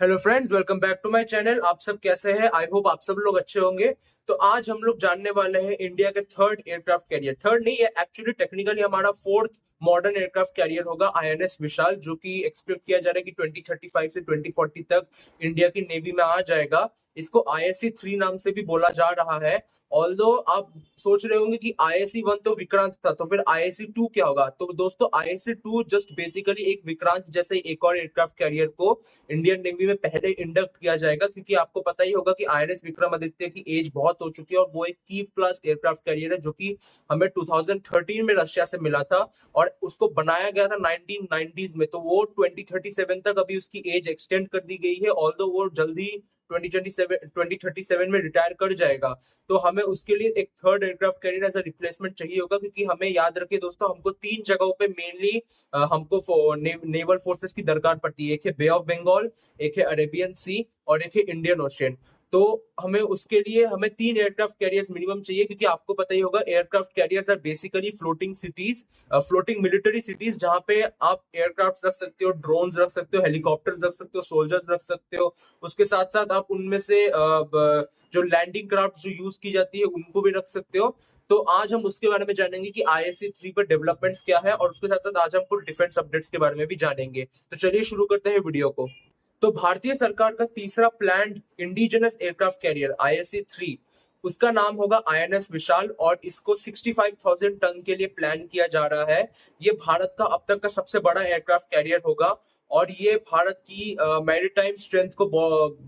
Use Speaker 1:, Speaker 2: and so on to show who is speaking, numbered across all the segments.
Speaker 1: Hello friends, welcome back to my channel. आप सब कैसे हैं? आई होप आप सब लोग अच्छे होंगे। तो आज हम लोग जानने वाले हैं इंडिया के थर्ड एयरक्राफ्ट कैरियर। थर्ड नहीं है, एक्चुअली टेक्निकली हमारा फोर्थ मॉडर्न एयरक्राफ्ट कैरियर होगा आईएनएस विशाल, जो कि एक्सपेक्ट किया जा रहा है कि 2035 से 2040 तक इंडिया की नेवी में आ जाएगा। इसको ISC-3 नाम से भी बोला जा रहा है। ऑल्दो आप सोच रहे होंगे कि ISC-1 तो विक्रांत था, तो फिर ISC-2 क्या होगा? तो दोस्तों, ISC-2 जस्ट बेसिकली एक विक्रांत जैसे एक और एयरक्राफ्ट कैरियर को इंडियन नेवी में पहले इंडक्ट किया जाएगा, क्योंकि आपको पता ही होगा कि आईएनएस विक्रमादित्य की एज बहुत हो चुकी है और वो एक कीव क्लास एयरक्राफ्ट कैरियर है, जो कि हमें 2013 में रशिया से मिला था और उसको बनाया गया था 1990s में। तो वो 2037 तक अभी उसकी एज एक्सटेंड कर दी गई है, ऑल्दो वो जल्दी 2037 में रिटायर कर जाएगा। तो हमें उसके लिए एक third aircraft carrier as a replacement चाहिए होगा, क्योंकि हमें याद रखिए दोस्तों, हमको तीन जगहों पे मेनली हमको नेवल फोर्सेस की दरकार पड़ती है। एक है बे ऑफ बंगाल, एक है अरेबियन सी और एक है इंडियन ओशियन। तो हमें उसके लिए हमें तीन एयरक्राफ्ट कैरियर्स मिनिमम चाहिए, क्योंकि आपको पता ही होगा aircraft carriers are basically floating cities, floating military cities, जहां पे आप एयरक्राफ्ट रख सकते हो, ड्रोन्स रख सकते हो, हेलीकॉप्टर्स रख सकते हो, सोल्जर्स रख सकते हो। उसके साथ साथ आप उनमें से जो लैंडिंग क्राफ्ट जो यूज की जाती है उनको भी रख सकते हो। तो आज हम उसके बारे में जानेंगे कि ISC-3 पर डेवलपमेंट्स क्या है, और उसके साथ साथ आज हम कुछ डिफेंस अपडेट्स के बारे में भी जानेंगे। तो चलिए शुरू करते हैं वीडियो को। तो भारतीय सरकार का तीसरा planned indigenous aircraft carrier ISC-3, उसका नाम होगा INS विशाल, और इसको 65,000 टन के लिए प्लान किया जा रहा है। ये भारत का अब तक का सबसे बड़ा एयरक्राफ्ट कैरियर होगा, और ये भारत की मैरीटाइम स्ट्रेंथ को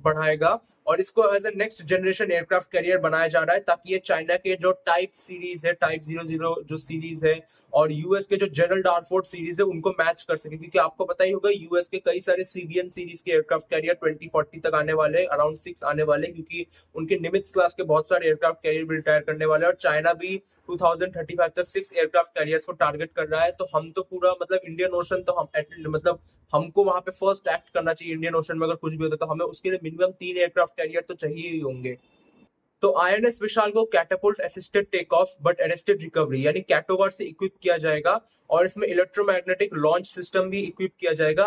Speaker 1: बढ़ाएगा, और इसको as a next generation aircraft carrier बनाया जा रहा है, ताकि ये चाइना के जो टाइप सीरीज है, टाइप 00 जो सीरीज है, और यूएस के जो जेरल्ड डारफोर्ड सीरीज है, उनको मैच कर सके। क्योंकि आपको पता ही होगा यूएस के कई सारे सीरियन सीरीज के एयरक्राफ्ट कैरियर 2040 तक आने वाले, अराउंड 6 आने वाले, क्योंकि उनके निमित्ज क्लास के बहुत सारे एयरक्राफ्ट कैरियर भी रिटायर करने वाले हैं, और चाइना भी 2035 तक 6 एयरक्राफ्ट कैरियर्स को टारगेट कर रहा है। तो हम तो पूरा मतलब इंडियन ओशन, तो हम मतलब हमको वहां पे फर्स्ट एक्ट करना चाहिए इंडियन ओशन में। अगर कुछ भी होता है तो हमें उसके लिए मिनिमम 3 एयरक्राफ्ट कैरियर तो चाहिए ही होंगे। तो INS विशाल को catapult assisted take off but arrested recovery यानी कैटोवर से इक्विप किया जाएगा, और इसमें इलेक्ट्रोमैग्नेटिक लॉन्च सिस्टम भी इक्विप किया जाएगा।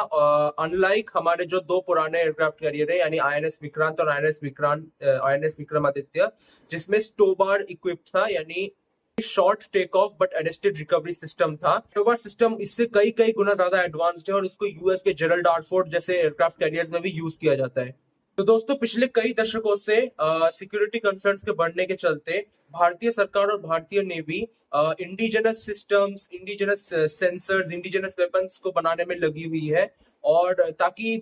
Speaker 1: अनलाइक हमारे जो दो पुराने एयरक्राफ्ट कैरियर है, यानी INS विक्रांत और INS विक्रमादित्य, जिसमें स्टोबार इक्विप था, यानी short take off but arrested recovery system था। स्टोबार सिस्टम इससे कई कई गुना ज्यादा एडवांस्ड है, और इसको यूएस के जेरल्ड डारफोर्ड जैसे एयरक्राफ्ट कैरियर्स में भी यूज किया जाता है। तो दोस्तों, पिछले कई दशकों से सिक्योरिटी कंसर्न्स के बढ़ने के चलते भारतीय सरकार और भारतीय navy indigenous systems, indigenous sensors, indigenous weapons को बनाने में लगी हुई है। और ताकि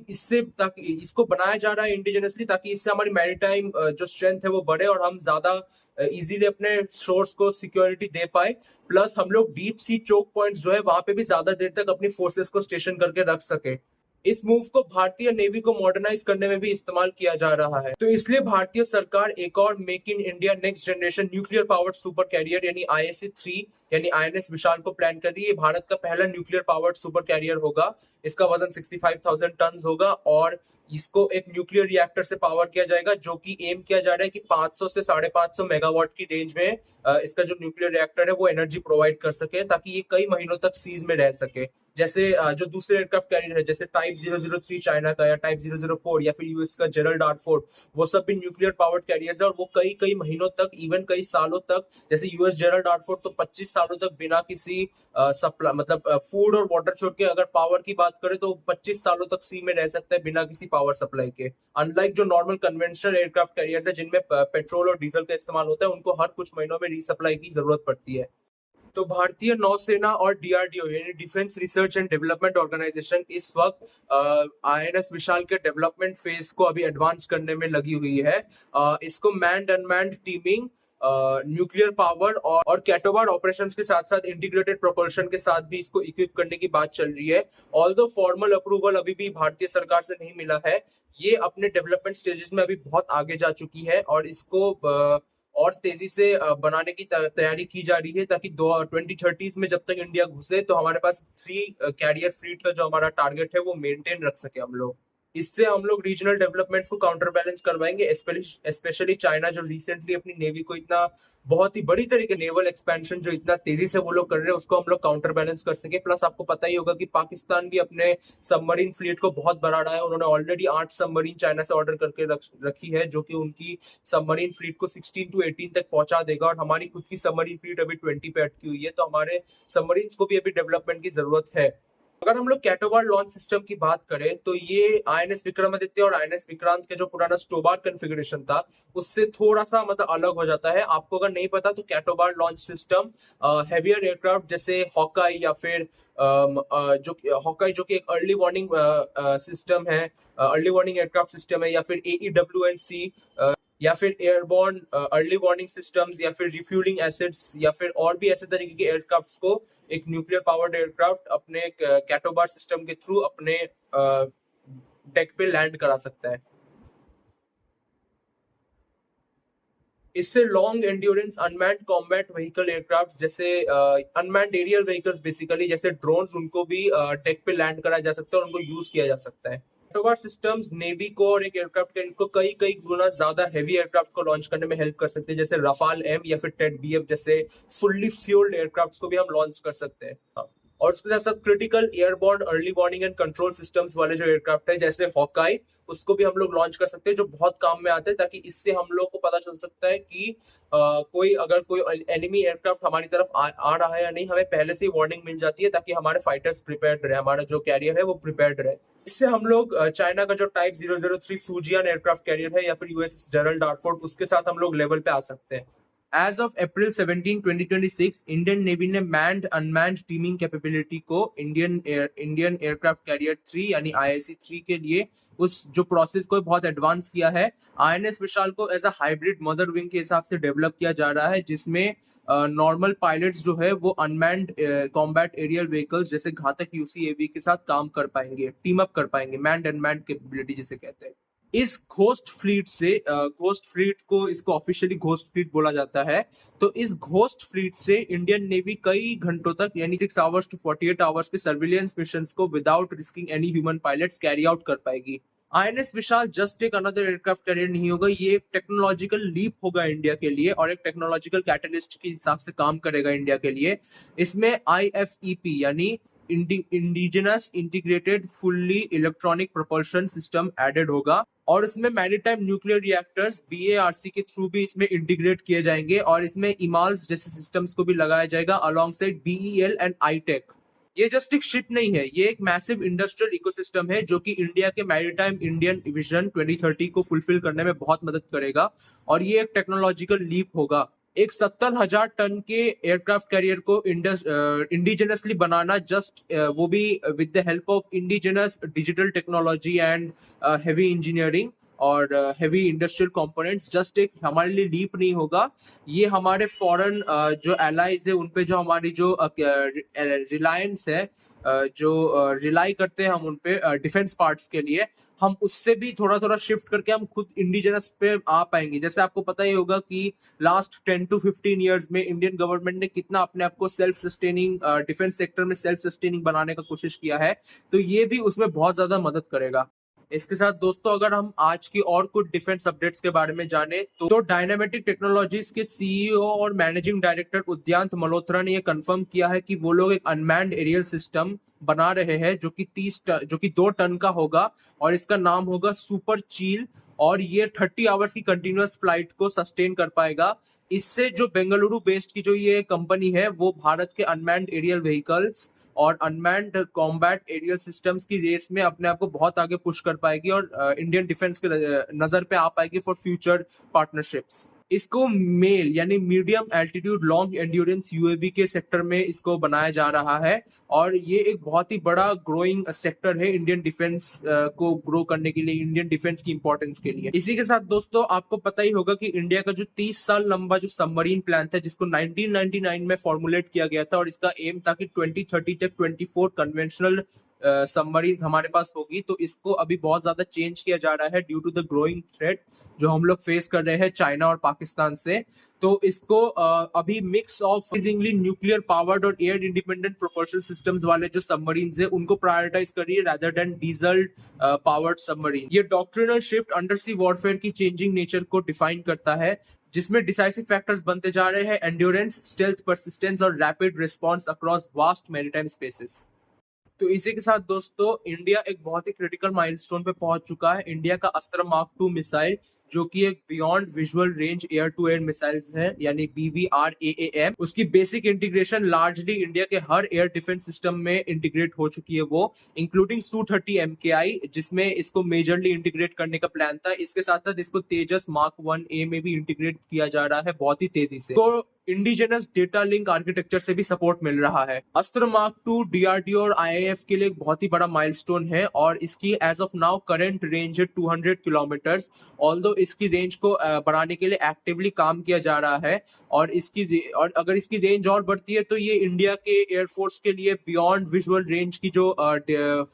Speaker 1: इसको बनाया जा रहा है इंडिजिनसली, ताकि इससे हमारी मैरीटाइम जो स्ट्रेंथ है वो बढ़े, और हम ज्यादा इजीली अपने शोर्स को सिक्योरिटी दे पाए। प्लस हम लोग डीप सी चोक पॉइंट्स जो है वहां पे भी ज्यादा देर तक अपनी फोर्सेस को स्टेशन करके रख सके। इस मूव को भारतीय नेवी को मॉडर्नाइज करने में भी इस्तेमाल किया जा रहा है। तो इसलिए भारतीय सरकार एक और make in India next generation nuclear powered super carrier यानी ISC-3 यानी INS विशाल को प्लान कर रही है। भारत का पहला न्यूक्लियर पावर्ड सुपर कैरियर होगा। इसका वजन 65,000 टन होगा, और इसको एक न्यूक्लियर रिएक्टर से पावर किया जाएगा, जो कि एम किया जा रहा है कि 500 से 550 मेगावाट की रेंज में इसका जो न्यूक्लियर रिएक्टर है वो एनर्जी प्रोवाइड कर सके, ताकि ये कई महीनों तक सीज में रह सके। जैसे जो दूसरे एयरक्राफ्ट कैरियर है, जैसे टाइप 003 चाइना का, या टाइप 004 या फिर यूएस का जेरल्ड डारफोर्ड, वो सब भी न्यूक्लियर पावर्ड कैरियर्स है, और वो कई कई महीनों तक, इवन कई सालों तक, जैसे यूएस जेरल्ड डारफोर्ड तो 25 सालों तक बिना किसी सप्लाई मतलब फूड और वाटर छोड़ के, अगर पावर की बात करें तो 25 सालों तक सी में रह सकता है बिना किसी पावर सप्लाई के। अनलाइक जो नॉर्मल कन्वेंशनल एयरक्राफ्ट कैरियर्स है, जिनमें पेट्रोल और डीजल का इस्तेमाल होता है, उनको हर कुछ महीनों में रीसप्लाई की जरूरत पड़ती है। तो भारतीय नौसेना और DRDO यानी defence research and development organisation इस वक्त INS विशाल के डेवलपमेंट फेज को अभी एडवांस करने में लगी हुई है। इसको manned unmanned teeming, nuclear power और कैटोबार्ड ऑपरेशंस के साथ साथ इंटीग्रेटेड प्रोपल्शन के साथ भी इसको इक्विप करने की बात चल रही है। ऑल्दो फॉर्मल अप्रूवल अभी भी भारतीय सरकार से नहीं मिला है, ये अपने डेवलपमेंट स्टेजेस में अभी बहुत आगे जा चुकी है, और इसको और तेजी से बनाने की तैयारी की जा रही है, ताकि 2030 में जब तक इंडिया घुसे तो हमारे पास 3 कैरियर फ्लीट का जो हमारा टारगेट है वो मेंटेन रख सके हम लोग। इससे हम लोग रीजनल डेवलपमेंट्स को काउंटर बैलेंस करवाएंगे, स्पेशली चाइना जो रिसेंटली अपनी नेवी को इतना बहुत ही बड़ी तरीके नेवल एक्सपेंशन जो इतना तेजी से वो लोग कर रहे हैं उसको हम लोग काउंटर बैलेंस कर सके। प्लस आपको पता ही होगा कि पाकिस्तान भी अपने सबमरीन फ्लीट को बहुत बढ़ा रहा है। उन्होंने ऑलरेडी 8 सबमरीन चाइना से ऑर्डर करके रखी है, जो कि उनकी सबमरीन फ्लीट को 16 to 18 तक पहुंचा देगा। और हमारी खुद की सबमरीन फ्लीट अभी 20 पे अटकी हुई है, तो हमारे सबमरीन को भी अभी डेवलपमेंट की जरूरत है। अगर हम लोग कैटोबार लॉन्च सिस्टम की बात करें तो ये आईएनएस विक्रमादित्य और आईएनएस विक्रांत के जो पुराना स्टोबार कॉन्फ़िगरेशन था उससे थोड़ा सा मतलब अलग हो जाता है। आपको अगर नहीं पता तो कैटोबार लॉन्च सिस्टम हैवियर एयरक्राफ्ट जैसे हॉकाई या फिर जो हॉकाई जो कि एक अर्ली वार्निंग सिस्टम है, अर्ली वार्निंग एयरक्राफ्ट सिस्टम है, या फिर AEWNC या फिर एयरबॉर्न अर्ली वार्निंग सिस्टम्स या फिर रिफ्यूलिंग एसिड्स या फिर और भी ऐसे तरीके के एयरक्राफ्ट्स को एक न्यूक्लियर पावर्ड एयरक्राफ्ट अपने कैटोबार सिस्टम के थ्रू अपने डेक पे लैंड करा सकता है। इससे long endurance unmanned combat vehicle aircraft जैसे अनमैन्ड एरियल व्हीकल्स बेसिकली जैसे ड्रोन्स, उनको भी टेक पे लैंड कराया जा सकता है और उनको यूज किया जा सकता है। कैटोबार सिस्टम्स नेवी को और एक एयरक्राफ्ट कैरियर को कई कई गुना ज्यादा हैवी एयरक्राफ्ट को लॉन्च करने में हेल्प कर सकते हैं, जैसे रफाल एम या फिर टेड बीएफ जैसे फुल्ली फ्यूल्ड एयरक्राफ्ट को भी हम लॉन्च कर सकते हैं। हाँ। और उसके साथ साथ critical airborne early warning and control systems वाले जो एयरक्राफ्ट है जैसे हॉकाई, उसको भी हम लोग लॉन्च कर सकते हैं, जो बहुत काम में आते हैं, ताकि इससे हम लोग को पता चल सकता है कि कोई एनिमी एयरक्राफ्ट हमारी तरफ आ रहा है या नहीं, हमें पहले से ही वार्निंग मिल जाती है ताकि हमारे फाइटर्स प्रिपेयर्ड रहे, हमारा जो कैरियर है वो प्रिपेयर्ड रहे। इससे हम लोग चाइना का जो टाइप 003 फ्यूजियन एयरक्राफ्ट कैरियर है या फिर यूएसएस जेरल्ड डारफोर्ड, उसके साथ हम लोग लेवल पे आ सकते हैं। As of April 17, 2026 Indian navy ने मैन्ड अनमैन्ड टीमिंग कैपेबिलिटी को इंडियन एयरक्राफ्ट कैरियर 3 यानी IAC-3 के लिए उस जो प्रोसेस को बहुत एडवांस किया है। INS विशाल को as a hybrid mother wing के हिसाब से डेवलप किया जा रहा है, जिसमें नॉर्मल पायलट्स जो है वो अनमैन्ड कॉम्बैट एरियल व्हीकल्स जैसे घातक UCAV के साथ काम कर पाएंगे, टीम अप कर पाएंगे, मैन्ड अनमैन्ड कैपेबिलिटी जिसे कहते हैं। इस घोस्ट फ्लीट से घोस्ट फ्लीट को इसको ऑफिशियली घोस्ट फ्लीट बोला जाता है। तो इस घोस्ट फ्लीट से इंडियन नेवी कई घंटों तक यानी 6 आवर्स to 48 आवर्स के सर्विलियंस मिशंस को without risking any human pilots carry out कर पाएगी। INS विशाल जस्ट एक अनदर एयरक्राफ्ट कैरियर नहीं होगा, ये एक टेक्नोलॉजिकल लीप होगा इंडिया के लिए और एक टेक्नोलॉजिकल कैटलिस्ट के हिसाब से काम करेगा इंडिया के लिए। इसमें IFEP यानी indigenous integrated fully electronic propulsion system added होगा और इसमें मैरीटाइम न्यूक्लियर रिएक्टर्स BARC के थ्रू भी इसमें इंटीग्रेट किए जाएंगे और इसमें इमाल्स जैसे सिस्टम्स को भी लगाया जाएगा along side BEL and ITEC। ये जस्ट एक शिप नहीं है, ये एक मैसिव इंडस्ट्रियल इकोसिस्टम है जो कि इंडिया के मैरीटाइम इंडियन विजन 2030 को फुलफिल करने में बहुत मदद करेगा और ये एक टेक्नोलॉजिकल लीप होगा। एक 70,000 टन के एयरक्राफ्ट कैरियर को इंडिजिनसली बनाना, जस्ट वो भी with the help of indigenous digital technology and heavy engineering और हेवी इंडस्ट्रियल कंपोनेंट्स, जस्ट एक हमारे लिए लीप नहीं होगा, ये हमारे फॉरेन जो एलाइज है उनपे जो हमारी जो रिलायंस है, जो रिलाई करते हैं हम उनपे डिफेंस पार्ट्स के लिए, हम उससे भी थोड़ा थोड़ा शिफ्ट करके हम खुद इंडिजिनस पे आ पाएंगे। जैसे आपको पता ही होगा कि लास्ट 10 to 15 ईयर्स में इंडियन गवर्नमेंट ने कितना अपने आप को सेल्फ सस्टेनिंग डिफेंस सेक्टर में सेल्फ सस्टेनिंग बनाने का कोशिश किया है, तो ये भी उसमें बहुत ज्यादा मदद करेगा। इसके साथ दोस्तों अगर हम आज की और कुछ डिफेंस अपडेट्स के बारे में जाने तो डायनामेटिक टेक्नोलॉजीज के CEO और मैनेजिंग डायरेक्टर उद्यांत मल्होत्रा ने यह कंफर्म किया है कि वो लोग एक अनमैन्ड एरियल सिस्टम बना रहे हैं जो कि 2 टन का होगा और इसका नाम होगा सुपर चील और ये 30 आवर्स की कंटिन्यूअस फ्लाइट को सस्टेन कर पाएगा। इससे जो बेंगलुरु बेस्ड की जो ये कंपनी है वो भारत के अनमैन्ड एरियल व्हीकल्स और अनमैन्ड कॉम्बैट एरियल सिस्टम्स की रेस में अपने आप को बहुत आगे पुश कर पाएगी और इंडियन डिफेंस के नजर पे आ पाएगी फॉर फ्यूचर पार्टनरशिप्स। इसको मेल यानी medium altitude long endurance UAV के सेक्टर में इसको बनाया जा रहा है और ये एक बहुत ही बड़ा ग्रोइंग सेक्टर है इंडियन डिफेंस को ग्रो करने के लिए, इंडियन डिफेंस की इंपॉर्टेंस के लिए। इसी के साथ दोस्तों आपको पता ही होगा कि इंडिया का जो 30 साल लंबा जो सबमरीन प्लान था जिसको 1999 में फॉर्मुलेट किया गया था और इसका एम था कि 2030 तक 24 कन्वेंशनल सबमरीन हमारे पास होगी, तो इसको अभी बहुत ज्यादा चेंज किया जा रहा है due to the growing threat जो हम लोग फेस कर रहे हैं चाइना और पाकिस्तान से। तो इसको अभी mix of increasingly nuclear powered और एयर इंडिपेंडेंट प्रोपल्शन सिस्टम्स वाले जो सबमरीन्स है उनको प्रायोरिटाइज करिए rather than diesel powered submarine. ये डॉक्ट्रिनल शिफ्ट अंडर सी वॉरफेयर की चेंजिंग नेचर को डिफाइन करता है, जिसमें डिसाइसिव फैक्टर्स बनते जा रहे हैं एंड्योरेंस, स्टेल्थ, परसिस्टेंस और rapid response across vast maritime spaces. तो इसी के साथ दोस्तों इंडिया एक बहुत ही क्रिटिकल माइलस्टोन पे पहुंच चुका है। इंडिया का अस्त्र मार्क 2 मिसाइल जो कि एक beyond visual range air to air missiles है यानी BVRAAM, उसकी बेसिक इंटीग्रेशन लार्जली इंडिया के हर एयर डिफेंस सिस्टम में इंटीग्रेट हो चुकी है, वो इंक्लूडिंग Su-30 MKI जिसमें इसको मेजरली इंटीग्रेट करने का प्लान था। इसके साथ साथ इसको तेजस मार्क 1A में भी इंटीग्रेट किया जा रहा है बहुत ही तेजी से। तो इंडिजिनस डेटा लिंक आर्किटेक्चर से भी सपोर्ट मिल रहा है। अस्त्र मार्क 2 DRDO और IAF के लिए एक बहुत ही बड़ा माइलस्टोन है और इसकी as of now current range है 200 किलोमीटर। ऑल्दो इसकी रेंज को बढ़ाने के लिए एक्टिवली काम किया जा रहा है और अगर इसकी रेंज और बढ़ती है तो ये इंडिया के एयरफोर्स के लिए बियॉन्ड विजुअल रेंज की जो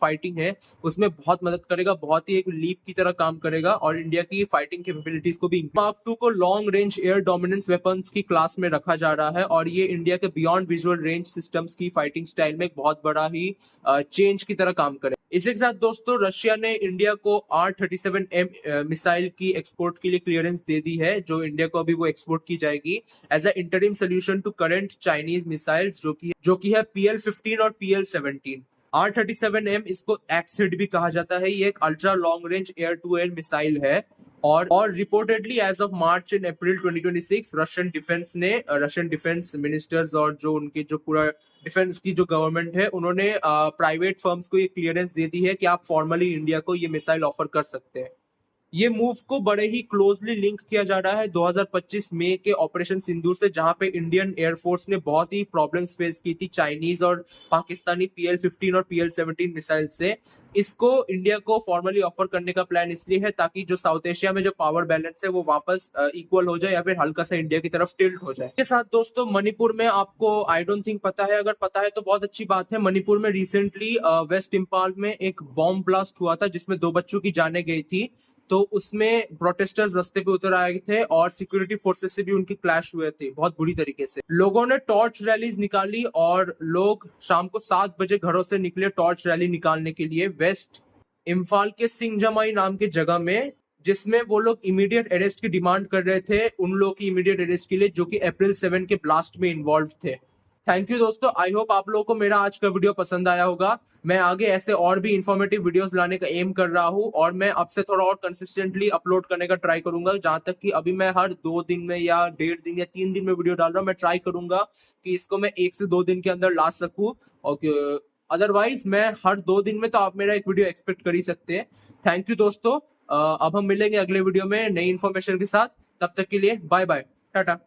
Speaker 1: फाइटिंग है उसमें बहुत मदद करेगा, बहुत ही एक लीप की तरह काम करेगा और इंडिया की फाइटिंग कैपेबिलिटीज को भी। मार्क 2 को long range air dominance weapons की क्लास में रखा जा रहा है और ये इंडिया के बियॉन्ड विजुअल रेंज सिस्टम्स की फाइटिंग स्टाइल में एक बहुत बड़ा ही चेंज की तरह काम करे। इसी के साथ दोस्तों रशिया ने इंडिया को R-37M मिसाइल की एक्सपोर्ट के लिए क्लियरेंस दे दी है, जो इंडिया को अभी वो एक्सपोर्ट की जाएगी as a interim solution to current Chinese missiles जो कि है PL-15 और PL-17। R-37M इसको एक्सहिड भी कहा जाता है। ये एक ultra long range air to air missile है और reportedly as of March in April 2026 Russian defence ministers और जो उनके जो पूरा डिफेंस की जो गवर्नमेंट है उन्होंने प्राइवेट फर्म्स को ये क्लियरेंस दे दी है कि आप फॉर्मली इंडिया को ये मिसाइल ऑफर कर सकते हैं। ये मूव को बड़े ही क्लोजली लिंक किया जा रहा है 2025 मई के ऑपरेशन सिंदूर से, जहां पे इंडियन एयरफोर्स ने बहुत ही प्रॉब्लम्स फेस की थी चाइनीज और पाकिस्तानी PL-15 और PL-17 मिसाइल से। इसको इंडिया को फॉर्मली ऑफर करने का प्लान इसलिए है ताकि जो साउथ एशिया में जो पावर बैलेंस है वो वापस इक्वल हो जाए या फिर हल्का सा इंडिया की तरफ टिल्ट हो जाए। इसके साथ दोस्तों मणिपुर में आपको आई डोंट थिंक पता है, अगर पता है तो बहुत अच्छी बात है। मणिपुर में रिसेंटली वेस्ट इम्फाल में एक बॉम्ब ब्लास्ट हुआ था जिसमें 2 बच्चों की जानें गई थी। तो उसमें प्रोटेस्टर्स रास्ते पे उतर आए थे और सिक्योरिटी फोर्सेस से भी उनकी क्लैश हुए थे बहुत बुरी तरीके से। लोगों ने टॉर्च रैलीज निकाली और लोग शाम को 7 बजे घरों से निकले टॉर्च रैली निकालने के लिए वेस्ट इम्फाल के सिंगजमाई नाम के जगह में, जिसमें वो लोग इमीडिएट अरेस्ट की डिमांड कर रहे थे उन लोगों की इमीडिएट अरेस्ट के लिए जो कि अप्रैल 7 के ब्लास्ट में इन्वॉल्व थे। थैंक यू दोस्तों, आई होप आप लोगों को मेरा आज का वीडियो पसंद आया होगा। मैं आगे ऐसे और भी इंफॉर्मेटिव वीडियोस लाने का एम कर रहा हूं और मैं अब से थोड़ा और कंसिस्टेंटली अपलोड करने का ट्राई करूंगा। जहां तक कि अभी मैं हर 2 दिन में या 1.5 दिन या 3 दिन में वीडियो डाल रहा हूं, मैं ट्राई करूंगा कि इसको मैं 1 से 2 दिन के अंदर ला सकूं और अदरवाइज मैं हर 2 दिन में तो आप मेरा एक वीडियो एक्सपेक्ट कर ही सकते हैं। थैंक यू दोस्तों, अब हम मिलेंगे अगले वीडियो में नई इन्फॉर्मेशन के साथ। तब तक के लिए बाय बाय, टाटा।